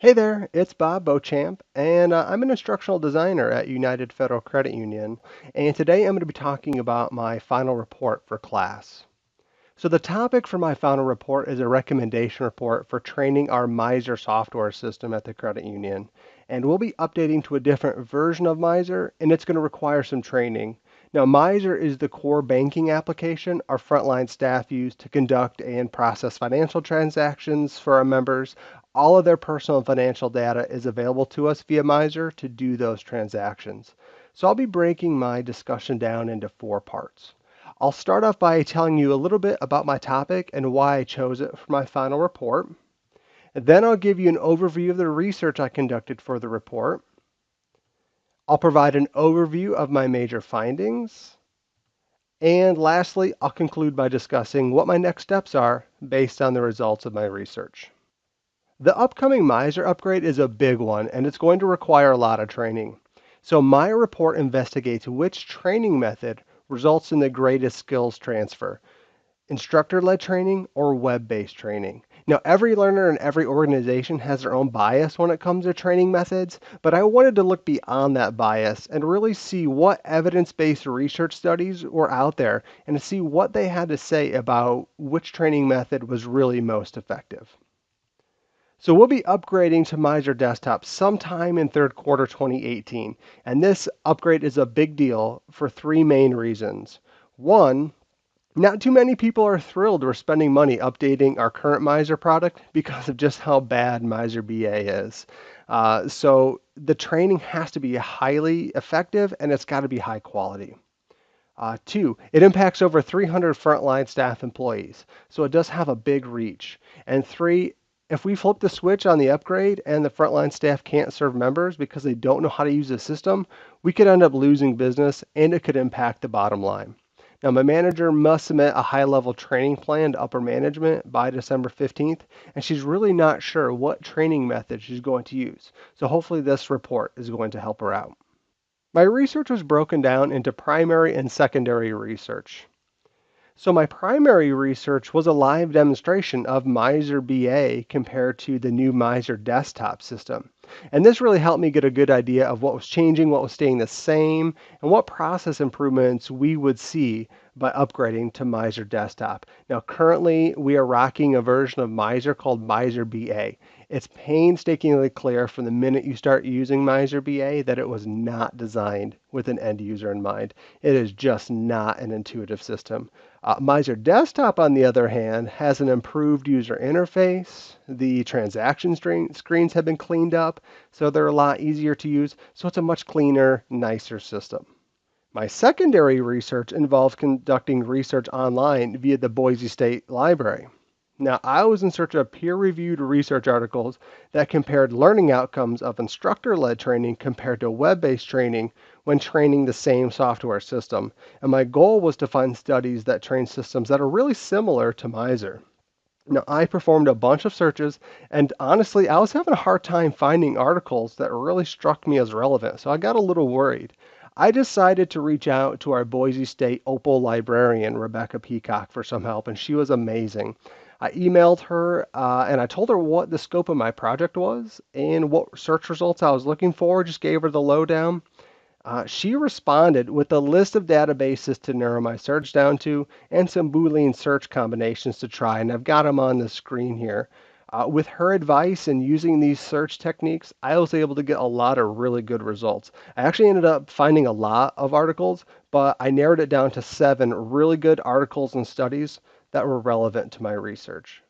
Hey there, it's Bob Beauchamp, and I'm an instructional designer at United Federal Credit Union. And today I'm going to be talking about my final report for class. So the topic for my final report is a recommendation report for training our Miser software system at the credit union. And we'll be updating to a different version of Miser, and it's going to require some training. Now, Miser is the core banking application our frontline staff use to conduct and process financial transactions for our members. All of their personal and financial data is available to us via Miser to do those transactions. So I'll be breaking my discussion down into four parts. I'll start off by telling you a little bit about my topic and why I chose it for my final report. Then I'll give you an overview of the research I conducted for the report. I'll provide an overview of my major findings. And lastly, I'll conclude by discussing what my next steps are based on the results of my research. The upcoming Miser upgrade is a big one, and it's going to require a lot of training. So my report investigates which training method results in the greatest skills transfer, instructor-led training or web-based training. Now, every learner and every organization has their own bias when it comes to training methods, but I wanted to look beyond that bias and really see what evidence-based research studies were out there and to see what they had to say about which training method was really most effective. So we'll be upgrading to Miser Desktop sometime in third quarter 2018, and this upgrade is a big deal for three main reasons. One, not too many people are thrilled we're spending money updating our current Miser product because of just how bad Miser BA is. So the training has to be highly effective and it's got to be high quality. Two, it impacts over 300 frontline staff employees, so it does have a big reach. And three, if we flip the switch on the upgrade and the frontline staff can't serve members because they don't know how to use the system, we could end up losing business and it could impact the bottom line. Now, my manager must submit a high-level training plan to upper management by December 15th, and she's really not sure what training method she's going to use. So hopefully this report is going to help her out. My research was broken down into primary and secondary research. So my primary research was a live demonstration of Miser BA compared to the new Miser desktop system. And this really helped me get a good idea of what was changing, what was staying the same, and what process improvements we would see by upgrading to Miser desktop. Now currently we are rocking a version of Miser called Miser BA. It's painstakingly clear from the minute you start using Miser BA that it was not designed with an end user in mind. It is just not an intuitive system. Miser Desktop, on the other hand, has an improved user interface. The transaction screens have been cleaned up, so they're a lot easier to use. So it's a much cleaner, nicer system. My secondary research involves conducting research online via the Boise State Library. Now, I was in search of peer-reviewed research articles that compared learning outcomes of instructor-led training compared to web-based training when training the same software system. And my goal was to find studies that train systems that are really similar to Miser. Now, I performed a bunch of searches, and honestly, I was having a hard time finding articles that really struck me as relevant, so I got a little worried. I decided to reach out to our Boise State OPWL librarian, Rebecca Peacock, for some help, and she was amazing. I emailed her and I told her what the scope of my project was and what search results I was looking for, just gave her the lowdown. She responded with a list of databases to narrow my search down to and some Boolean search combinations to try, and I've got them on the screen here. With her advice and using these search techniques, I was able to get a lot of really good results. I actually ended up finding a lot of articles, but I narrowed it down to 7 really good articles and studies that were relevant to my research.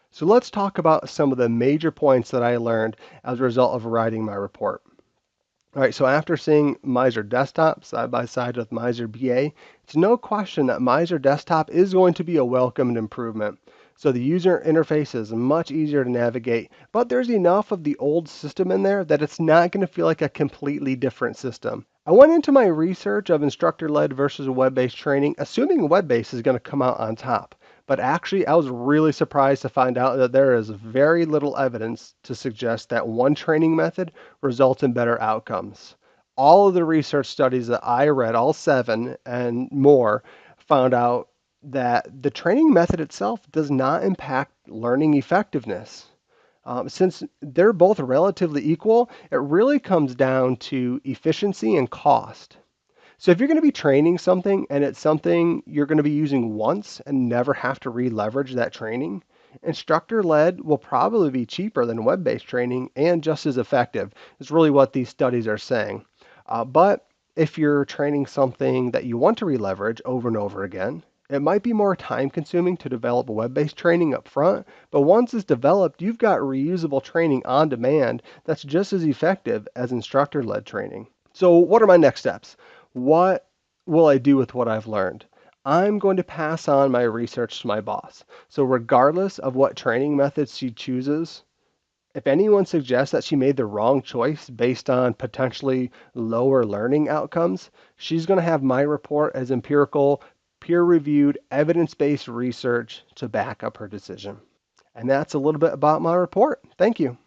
So let's talk about some of the major points that I learned as a result of writing my report. All right, so after seeing Miser Desktop side by side with Miser BA, it's no question that Miser Desktop is going to be a welcomed improvement. So the user interface is much easier to navigate, but there's enough of the old system in there that it's not going to feel like a completely different system. I went into my research of instructor-led versus web-based training, assuming web-based is going to come out on top. But actually, I was really surprised to find out that there is very little evidence to suggest that one training method results in better outcomes. All of the research studies that I read, all 7 and more, found out that the training method itself does not impact learning effectiveness. Since they're both relatively equal, it really comes down to efficiency and cost. So if you're going to be training something and it's something you're going to be using once and never have to re-leverage that training, instructor-led will probably be cheaper than web-based training and just as effective, is really what these studies are saying. But if you're training something that you want to re-leverage over and over again, it might be more time consuming to develop web-based training up front, but once it's developed, you've got reusable training on demand that's just as effective as instructor-led training. So what are my next steps? What will I do with what I've learned? I'm going to pass on my research to my boss. So regardless of what training methods she chooses, if anyone suggests that she made the wrong choice based on potentially lower learning outcomes, she's going to have my report as empirical, peer-reviewed, evidence-based research to back up her decision. And that's a little bit about my report. Thank you.